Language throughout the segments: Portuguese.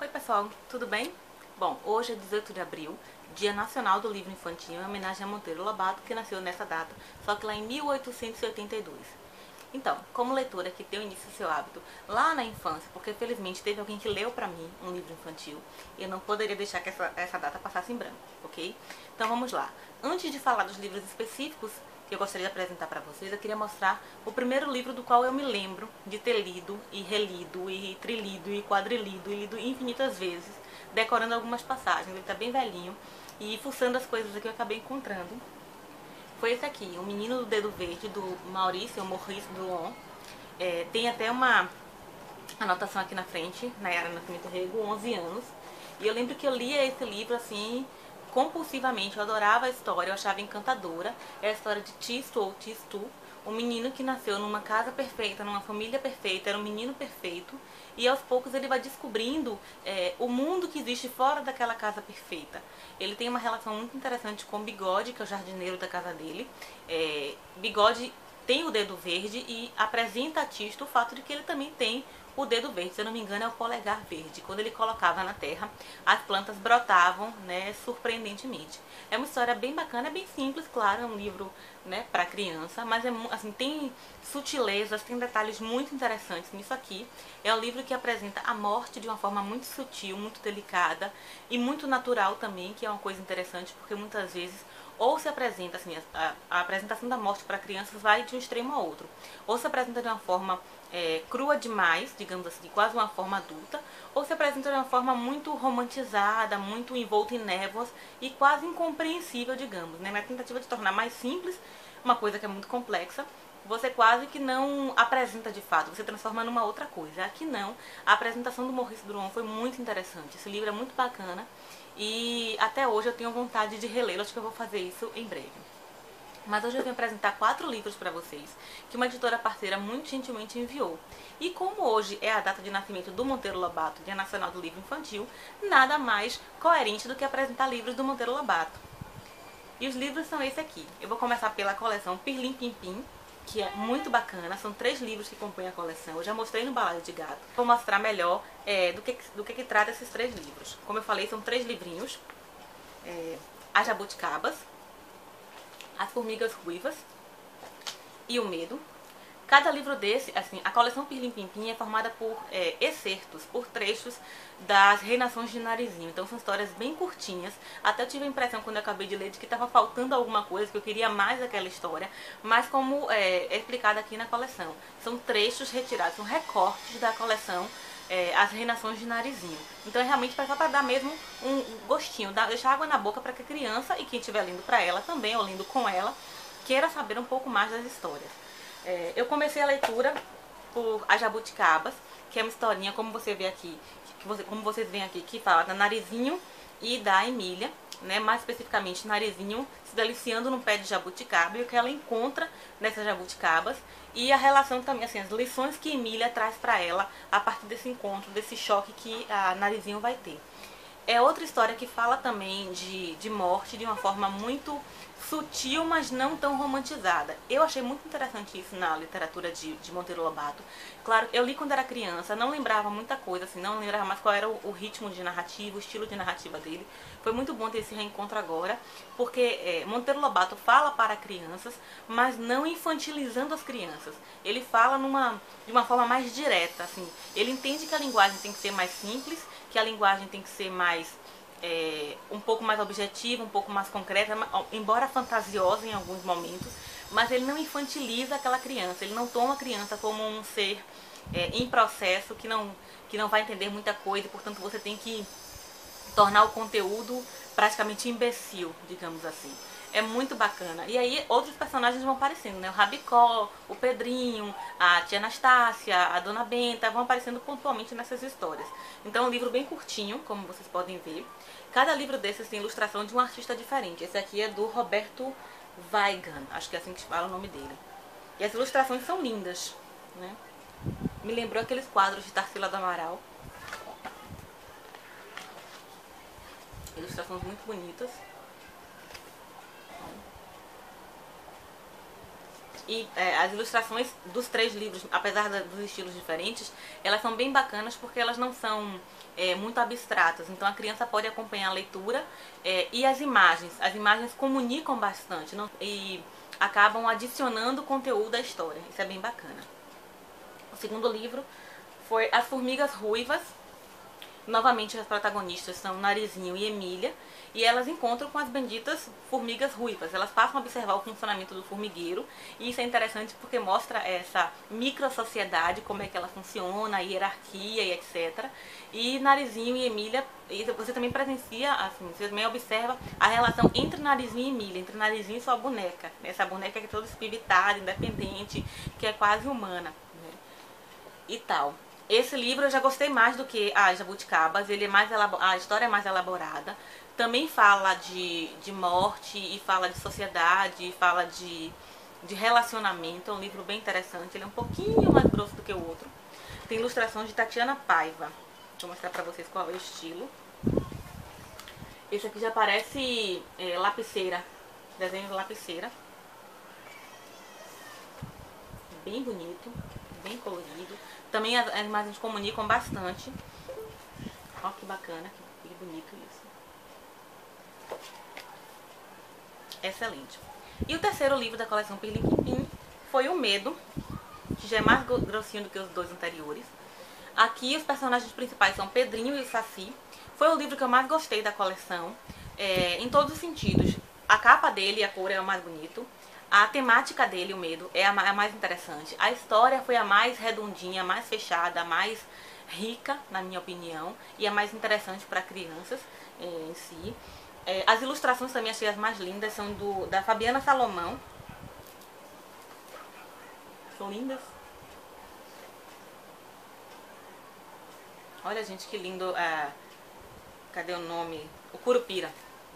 Oi pessoal, tudo bem? Bom, hoje é 18 de abril, Dia Nacional do Livro Infantil, em homenagem a Monteiro Lobato, que nasceu nessa data, só que lá em 1882. Então, como leitora que deu início ao seu hábito lá na infância, porque felizmente teve alguém que leu pra mim um livro infantil, e eu não poderia deixar que essa data passasse em branco, ok? Então vamos lá. Antes de falar dos livros específicos que eu gostaria de apresentar para vocês, eu queria mostrar o primeiro livro do qual eu me lembro de ter lido e relido e trilido e quadrilido e lido infinitas vezes, decorando algumas passagens. Ele tá bem velhinho e fuçando as coisas aqui eu acabei encontrando. Foi esse aqui, O Menino do Dedo Verde, do Maurice Druon. Tem até uma anotação aqui na frente, Nayara Nascimento Rego, 11 anos. E eu lembro que eu lia esse livro assim compulsivamente, eu adorava a história, eu achava encantadora. É a história de Tisto ou Tistu, um menino que nasceu numa casa perfeita, numa família perfeita, era um menino perfeito. E aos poucos ele vai descobrindo o mundo que existe fora daquela casa perfeita. Ele tem uma relação muito interessante com Bigode, que é o jardineiro da casa dele. Bigode tem o dedo verde e apresenta a Tisto o fato de que ele também tem o dedo verde, se eu não me engano é o polegar verde. Quando ele colocava na terra, as plantas brotavam, né, surpreendentemente. É uma história bem bacana, é bem simples, claro, é um livro, né, para criança, mas assim, tem sutilezas, tem detalhes muito interessantes nisso aqui. É um livro que apresenta a morte de uma forma muito sutil, muito delicada e muito natural também, que é uma coisa interessante, porque muitas vezes ou se apresenta, assim, a apresentação da morte para crianças vai de um extremo a outro. Ou se apresenta de uma forma crua demais, digamos assim, quase uma forma adulta, ou se apresenta de uma forma muito romantizada, muito envolta em névoas e quase incompreensível, digamos, né? Na tentativa de tornar mais simples uma coisa que é muito complexa, você quase que não apresenta de fato, você transforma numa outra coisa. Aqui não, a apresentação do Maurice Druon foi muito interessante, esse livro é muito bacana e até hoje eu tenho vontade de relê-lo, acho que eu vou fazer isso em breve. Mas hoje eu vim apresentar 4 livros para vocês, que uma editora parceira muito gentilmente enviou. E como hoje é a data de nascimento do Monteiro Lobato, Dia Nacional do Livro Infantil, nada mais coerente do que apresentar livros do Monteiro Lobato. E os livros são esse aqui. Eu vou começar pela coleção Pirlim Pim Pim, que é muito bacana. São 3 livros que compõem a coleção. Eu já mostrei no Balaio de Gato. Vou mostrar melhor do que trata esses 3 livros. Como eu falei, são 3 livrinhos. As Jabuticabas, As Formigas Ruivas e O Medo. Cada livro desse, assim, a coleção Pirlim Pim Pim é formada por excertos, por trechos das Reinações de Narizinho. Então são histórias bem curtinhas. Até eu tive a impressão quando eu acabei de ler de que estava faltando alguma coisa, que eu queria mais daquela história. Mas como é explicado aqui na coleção, são trechos retirados, são recortes da coleção As Reinações de Narizinho. Então é realmente só para dar mesmo um gostinho, deixar água na boca para que a criança e quem estiver lendo para ela também, ou lendo com ela, queira saber um pouco mais das histórias. Eu comecei a leitura por As Jabuticabas, que é uma historinha, como você vê aqui, como vocês veem aqui, que fala da Narizinho e da Emília, né? Mais especificamente Narizinho se deliciando num pé de jabuticaba e o que ela encontra nessas jabuticabas e a relação também, assim, as lições que Emília traz para ela a partir desse encontro, desse choque que a Narizinho vai ter. É outra história que fala também de morte de uma forma muito sutil, mas não tão romantizada. Eu achei muito interessante isso na literatura de Monteiro Lobato. Claro, eu li quando era criança, não lembrava muita coisa, assim, não lembrava mais qual era o ritmo de narrativa, o estilo de narrativa dele. Foi muito bom ter esse reencontro agora, porque Monteiro Lobato fala para crianças, mas não infantilizando as crianças. Ele fala de uma forma mais direta, assim. Ele entende que a linguagem tem que ser mais simples, que a linguagem tem que ser mais um pouco mais objetiva, um pouco mais concreta, embora fantasiosa em alguns momentos, mas ele não infantiliza aquela criança, ele não toma a criança como um ser em processo que não vai entender muita coisa e, portanto, você tem que tornar o conteúdo praticamente imbecil, digamos assim. É muito bacana. E aí outros personagens vão aparecendo, né? O Rabicó, o Pedrinho, a tia Anastácia, a Dona Benta, vão aparecendo pontualmente nessas histórias. Então é um livro bem curtinho, como vocês podem ver. Cada livro desses tem ilustração de um artista diferente. Esse aqui é do Roberto Weigan, acho que é assim que se fala o nome dele. E as ilustrações são lindas, né? Me lembrou aqueles quadros de Tarsila do Amaral. Ilustrações muito bonitas. E as ilustrações dos 3 livros, apesar dos estilos diferentes, elas são bem bacanas porque elas não são muito abstratas. Então a criança pode acompanhar a leitura e as imagens. As imagens comunicam bastante e acabam adicionando conteúdo à história. Isso é bem bacana. O segundo livro foi As Formigas Ruivas. Novamente as protagonistas são Narizinho e Emília, e elas encontram com as benditas formigas ruivas. Elas passam a observar o funcionamento do formigueiro, e isso é interessante porque mostra essa microsociedade, como é que ela funciona, a hierarquia e etc. E Narizinho e Emília, você também presencia, assim, você também observa a relação entre Narizinho e Emília, entre Narizinho e sua boneca. Essa boneca que é toda espiritada, independente, que é quase humana, né? E tal. Esse livro eu já gostei mais do que a Jabuticabas, ele é mais a história é mais elaborada. Também fala de morte, e fala de sociedade, e fala de relacionamento. É um livro bem interessante, ele é um pouquinho mais grosso do que o outro. Tem ilustrações de Tatiana Paiva. Vou mostrar pra vocês qual é o estilo. Esse aqui já parece lapiseira, desenho de lapiseira. Bem bonito, bem colorido. Também as imagens comunicam bastante. Olha que bacana, que bonito isso. Excelente. E o terceiro livro da coleção Pirlim foi O Medo, que já é mais grossinho do que os 2 anteriores. Aqui os personagens principais são Pedrinho e o Saci. Foi o livro que eu mais gostei da coleção, em todos os sentidos. A capa dele e a cor é o mais bonito. A temática dele, o medo, é a mais interessante. A história foi a mais redondinha, a mais fechada, a mais rica, na minha opinião, e a mais interessante para crianças em si. As ilustrações também achei as mais lindas, são da Fabiana Salomão. São lindas. Olha, gente, que lindo. Cadê o nome? O Curupira.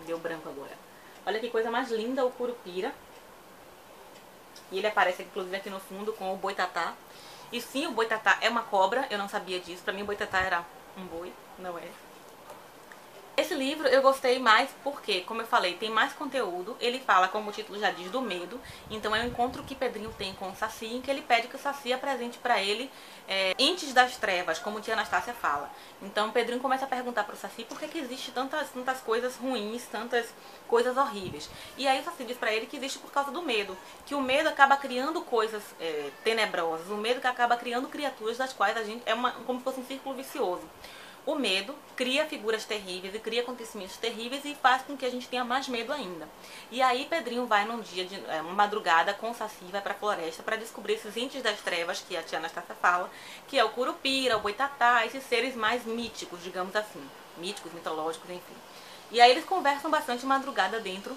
Deu branco agora. Olha que coisa mais linda o Curupira. E ele aparece, inclusive, aqui no fundo com o Boitatá. E sim, o Boitatá é uma cobra. Eu não sabia disso. Pra mim, o Boitatá era um boi. Não é. Esse livro eu gostei mais porque, como eu falei, tem mais conteúdo. Ele fala, como o título já diz, do medo. Então é um encontro que Pedrinho tem com o Saci, em que ele pede que o Saci apresente pra ele entes das trevas, como tia Anastácia fala. Então Pedrinho começa a perguntar pro Saci por que existe tantas coisas ruins, tantas coisas horríveis. E aí o Saci diz pra ele que existe por causa do medo. Que o medo acaba criando coisas tenebrosas. O medo que acaba criando criaturas das quais a gente como se fosse um círculo vicioso. O medo cria figuras terríveis e cria acontecimentos terríveis e faz com que a gente tenha mais medo ainda. E aí Pedrinho vai num dia, uma madrugada com o Saci, vai pra floresta para descobrir esses entes das trevas que a tia Anastácia fala, que é o Curupira, o Boitatá, esses seres mais míticos, digamos assim. Míticos, mitológicos, enfim. E aí eles conversam bastante madrugada dentro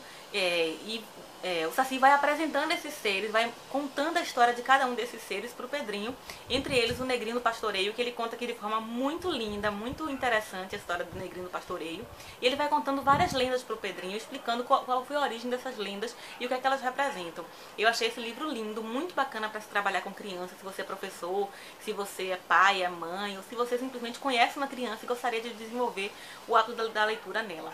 o Saci vai apresentando esses seres, vai contando a história de cada um desses seres pro Pedrinho. Entre eles o Negrinho do Pastoreio, que ele conta aqui de forma muito linda, muito interessante a história do Negrinho do Pastoreio. E ele vai contando várias lendas pro Pedrinho, explicando qual foi a origem dessas lendas e o que é que elas representam. Eu achei esse livro lindo, muito bacana para se trabalhar com criança, se você é professor, se você é pai, é mãe, ou se você simplesmente conhece uma criança e gostaria de desenvolver o hábito da leitura nela.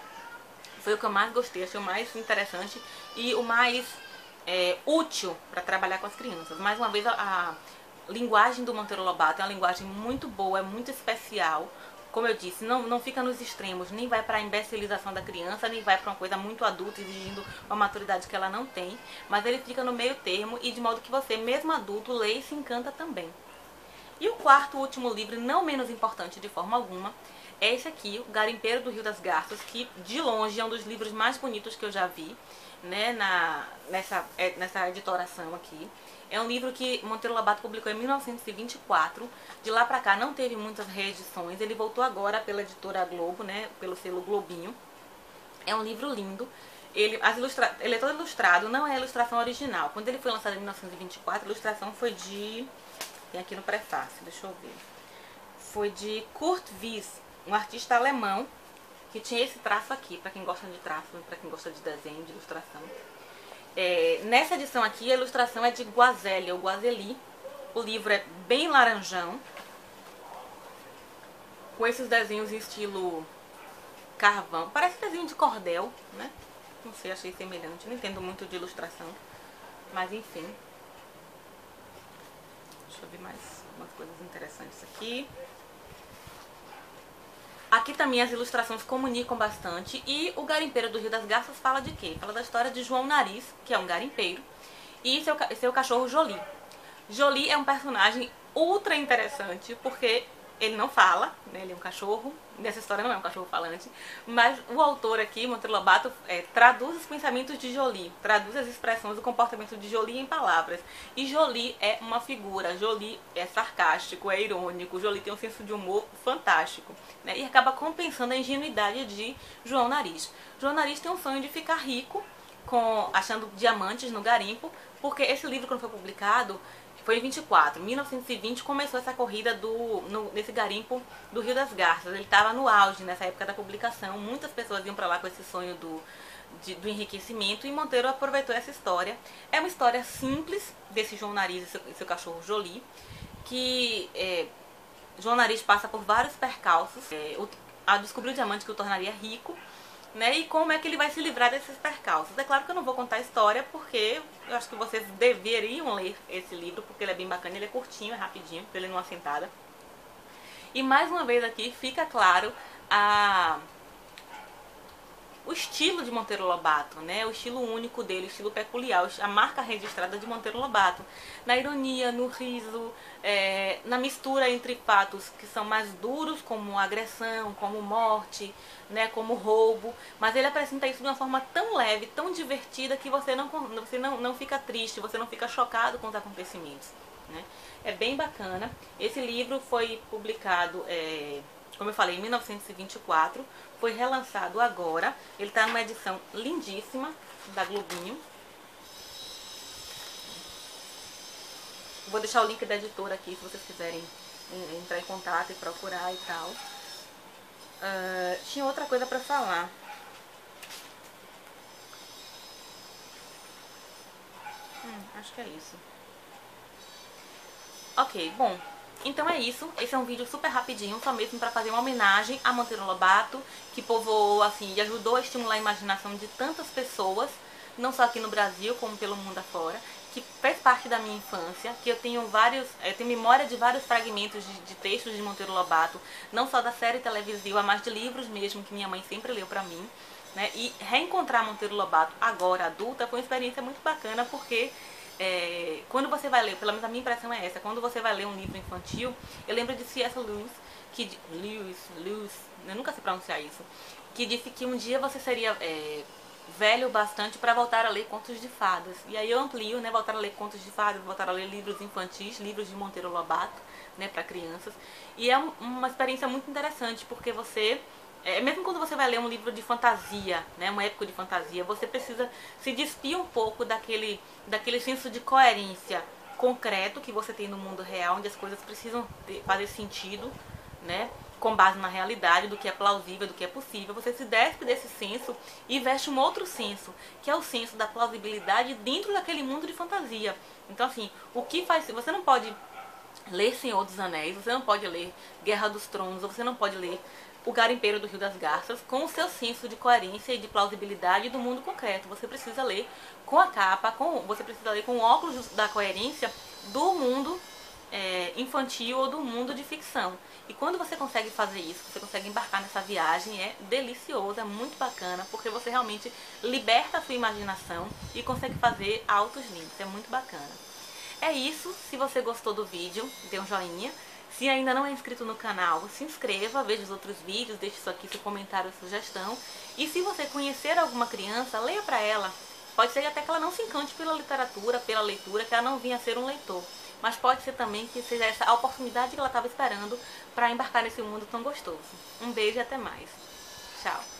Foi o que eu mais gostei, achei o mais interessante e o mais útil para trabalhar com as crianças. Mais uma vez, a linguagem do Monteiro Lobato é uma linguagem muito boa, é muito especial. Como eu disse, não fica nos extremos, nem vai para a imbecilização da criança, nem vai para uma coisa muito adulta, exigindo uma maturidade que ela não tem. Mas ele fica no meio termo e de modo que você, mesmo adulto, lê e se encanta também. E o quarto, último livro, não menos importante de forma alguma, é esse aqui, O Garimpeiro do Rio das Garças, que de longe é um dos livros mais bonitos que eu já vi, né, nessa editoração aqui. É um livro que Monteiro Lobato publicou em 1924. De lá pra cá não teve muitas reedições. Ele voltou agora pela editora Globo, né, pelo selo Globinho. É um livro lindo. Ele é todo ilustrado, não é a ilustração original. Quando ele foi lançado em 1924, a ilustração foi de... Tem aqui no prefácio, deixa eu ver. Foi de Kurt Wies, um artista alemão, que tinha esse traço aqui, para quem gosta de traço, para quem gosta de desenho, de ilustração. Nessa edição aqui, a ilustração é de Guazelli, ou Guazeli. O livro é bem laranjão, com esses desenhos em estilo carvão. Parece desenho de cordel, né? Não sei, achei semelhante. Não entendo muito de ilustração, mas enfim. Deixa eu ver mais umas coisas interessantes aqui. Aqui também as ilustrações comunicam bastante. E o garimpeiro do Rio das Garças fala de quê? Fala da história de João Nariz, que é um garimpeiro, e seu cachorro Jolie. Jolie é um personagem ultra interessante, porque ele não fala, né? Ele é um cachorro. Nessa história não é um cachorro falante, mas o autor aqui, Monteiro Lobato, traduz os pensamentos de Jolie, traduz as expressões do comportamento de Jolie em palavras. E Jolie é uma figura, Jolie é sarcástico, é irônico, Jolie tem um senso de humor fantástico, né? E acaba compensando a ingenuidade de João Nariz. João Nariz tem um sonho de ficar rico, achando diamantes no garimpo, porque esse livro, quando foi publicado, foi em 1920 começou essa corrida nesse garimpo do Rio das Garças. Ele estava no auge nessa época da publicação, muitas pessoas iam para lá com esse sonho do enriquecimento, e Monteiro aproveitou essa história. É uma história simples desse João Nariz e seu cachorro Jolie, que João Nariz passa por vários percalços ao descobrir o diamante que o tornaria rico, né, e como é que ele vai se livrar desses percalços. É claro que eu não vou contar a história, porque eu acho que vocês deveriam ler esse livro, porque ele é bem bacana, ele é curtinho, é rapidinho, pra ele numa sentada. E mais uma vez aqui fica claro o estilo de Monteiro Lobato, né? O estilo único dele, o estilo peculiar, a marca registrada de Monteiro Lobato. Na ironia, no riso, na mistura entre fatos que são mais duros, como agressão, como morte, né, como roubo, mas ele apresenta isso de uma forma tão leve, tão divertida, que você não fica triste, você não fica chocado com os acontecimentos, né? É bem bacana. Esse livro foi publicado, como eu falei, em 1924, foi relançado agora. Ele está numa edição lindíssima da Globinho. Vou deixar o link da editora aqui, se vocês quiserem entrar em contato e procurar e tal. Tinha outra coisa pra falar. Acho que é isso. Ok, bom, então é isso. Esse é um vídeo super rapidinho, só mesmo pra fazer uma homenagem a Monteiro Lobato, que povoou, assim, e ajudou a estimular a imaginação de tantas pessoas, não só aqui no Brasil, como pelo mundo afora, que fez parte da minha infância, que eu tenho memória de vários fragmentos de textos de Monteiro Lobato, não só da série televisiva, mas de livros mesmo, que minha mãe sempre leu pra mim, né? E reencontrar Monteiro Lobato agora adulta foi uma experiência muito bacana, porque quando você vai ler, pelo menos a minha impressão é essa, quando você vai ler um livro infantil, eu lembro de C.S. Lewis, eu nunca sei pronunciar isso, que disse que um dia você seria velho bastante para voltar a ler contos de fadas. E aí eu amplio, né, voltar a ler contos de fadas, voltar a ler livros infantis, livros de Monteiro Lobato, né, para crianças. E é uma experiência muito interessante, porque você, mesmo quando você vai ler um livro de fantasia, né, uma época de fantasia, você precisa se despir um pouco daquele senso de coerência concreto que você tem no mundo real, onde as coisas precisam fazer sentido, né, com base na realidade, do que é plausível, do que é possível. Você se despe desse senso e veste um outro senso, que é o senso da plausibilidade dentro daquele mundo de fantasia. Então, assim, você não pode ler Senhor dos Anéis, você não pode ler Guerra dos Tronos, você não pode ler O Garimpeiro do Rio das Garças com o seu senso de coerência e de plausibilidade do mundo concreto. Você precisa ler com a capa, você precisa ler com o óculos da coerência do mundo infantil ou do mundo de ficção. E quando você consegue fazer isso, você consegue embarcar nessa viagem, é delicioso, é muito bacana, porque você realmente liberta a sua imaginação e consegue fazer altos links, é muito bacana. É isso. Se você gostou do vídeo, dê um joinha. Se ainda não é inscrito no canal, se inscreva, veja os outros vídeos, deixe isso aqui, seu comentário, sugestão. E se você conhecer alguma criança, leia pra ela. Pode ser até que ela não se encante pela literatura, pela leitura, que ela não vinha a ser um leitor. Mas pode ser também que seja essa a oportunidade que ela estava esperando para embarcar nesse mundo tão gostoso. Um beijo e até mais. Tchau.